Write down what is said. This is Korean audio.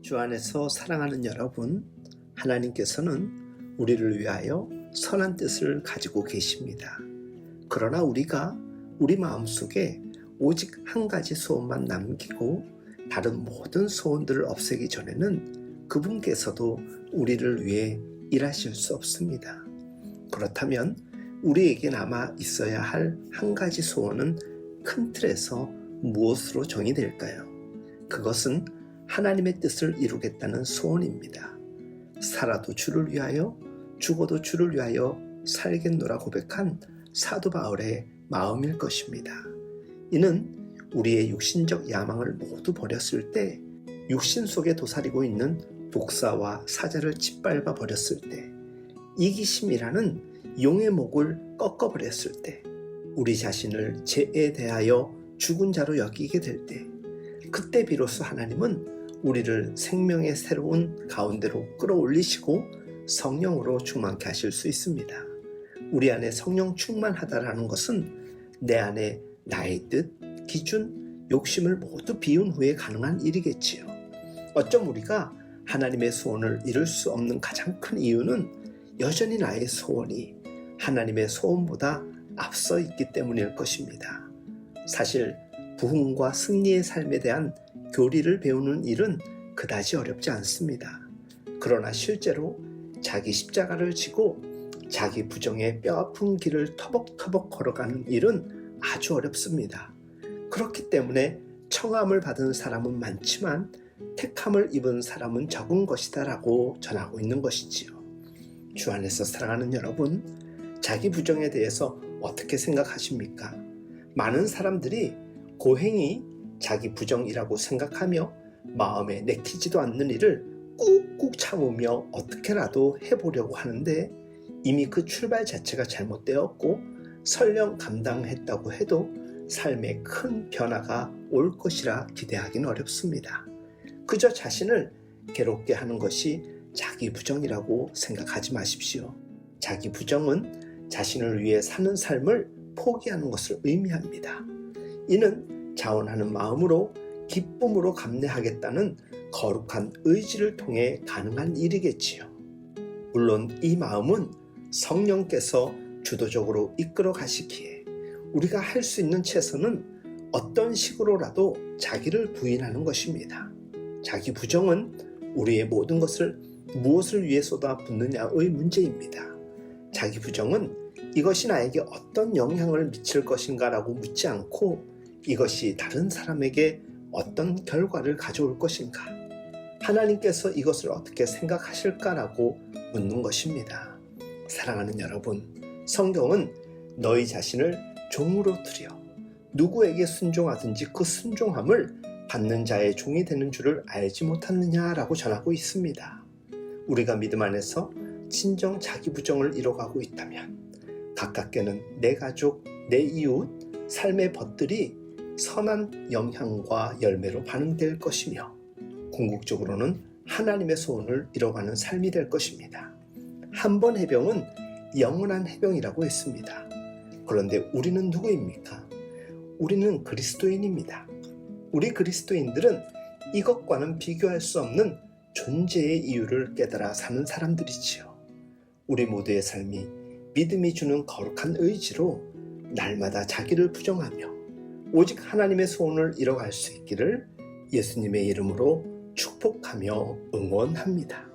주 안에서 사랑하는 여러분, 하나님께서는 우리를 위하여 선한 뜻을 가지고 계십니다. 그러나 우리가 우리 마음속에 오직 한 가지 소원만 남기고 다른 모든 소원들을 없애기 전에는 그분께서도 우리를 위해 일하실 수 없습니다. 그렇다면 우리에게 남아 있어야 할 한 가지 소원은 큰 틀에서 무엇으로 정의될까요? 그것은 하나님의 뜻을 이루겠다는 소원입니다. 살아도 주를 위하여 죽어도 주를 위하여 살겠노라 고백한 사도 바울의 마음일 것입니다. 이는 우리의 육신적 야망을 모두 버렸을 때, 육신 속에 도사리고 있는 독사와 사자를 짓밟아 버렸을 때, 이기심이라는 용의 목을 꺾어버렸을 때, 우리 자신을 죄에 대하여 죽은 자로 여기게 될 때, 그때 비로소 하나님은 우리를 생명의 새로운 가운데로 끌어올리시고 성령으로 충만케 하실 수 있습니다. 우리 안에 성령 충만하다라는 것은 내 안에 나의 뜻, 기준, 욕심을 모두 비운 후에 가능한 일이겠지요. 어쩜 우리가 하나님의 소원을 이룰 수 없는 가장 큰 이유는 여전히 나의 소원이 하나님의 소원보다 앞서 있기 때문일 것입니다. 사실 부흥과 승리의 삶에 대한 교리를 배우는 일은 그다지 어렵지 않습니다. 그러나 실제로 자기 십자가를 지고 자기 부정의 뼈아픈 길을 터벅터벅 걸어가는 일은 아주 어렵습니다. 그렇기 때문에 청함을 받은 사람은 많지만 택함을 입은 사람은 적은 것이다 라고 전하고 있는 것이지요. 주 안에서 사랑하는 여러분, 자기 부정에 대해서 어떻게 생각하십니까? 많은 사람들이 고행이 자기 부정이라고 생각하며 마음에 내키지도 않는 일을 꾹꾹 참으며 어떻게라도 해보려고 하는데, 이미 그 출발 자체가 잘못되었고 설령 감당했다고 해도 삶에 큰 변화가 올 것이라 기대하기는 어렵습니다. 그저 자신을 괴롭게 하는 것이 자기 부정이라고 생각하지 마십시오. 자기 부정은 자신을 위해 사는 삶을 포기하는 것을 의미합니다. 이는 자원하는 마음으로 기쁨으로 감내하겠다는 거룩한 의지를 통해 가능한 일이겠지요. 물론 이 마음은 성령께서 주도적으로 이끌어 가시기에 우리가 할 수 있는 최선은 어떤 식으로라도 자기를 부인하는 것입니다. 자기 부정은 우리의 모든 것을 무엇을 위해 쏟아붓느냐의 문제입니다. 자기 부정은 이것이 나에게 어떤 영향을 미칠 것인가 라고 묻지 않고 이것이 다른 사람에게 어떤 결과를 가져올 것인가, 하나님께서 이것을 어떻게 생각하실까라고 묻는 것입니다. 사랑하는 여러분, 성경은 너희 자신을 종으로 들여 누구에게 순종하든지 그 순종함을 받는 자의 종이 되는 줄을 알지 못하느냐라고 전하고 있습니다. 우리가 믿음 안에서 진정 자기 부정을 이뤄가고 있다면 가깝게는 내 가족, 내 이웃, 삶의 벗들이 선한 영향과 열매로 반응될 것이며 궁극적으로는 하나님의 소원을 이뤄가는 삶이 될 것입니다. 한 번 해병은 영원한 해병이라고 했습니다. 그런데 우리는 누구입니까? 우리는 그리스도인입니다. 우리 그리스도인들은 이것과는 비교할 수 없는 존재의 이유를 깨달아 사는 사람들이지요. 우리 모두의 삶이 믿음이 주는 거룩한 의지로 날마다 자기를 부정하며 오직 하나님의 소원을 이뤄갈 수 있기를 예수님의 이름으로 축복하며 응원합니다.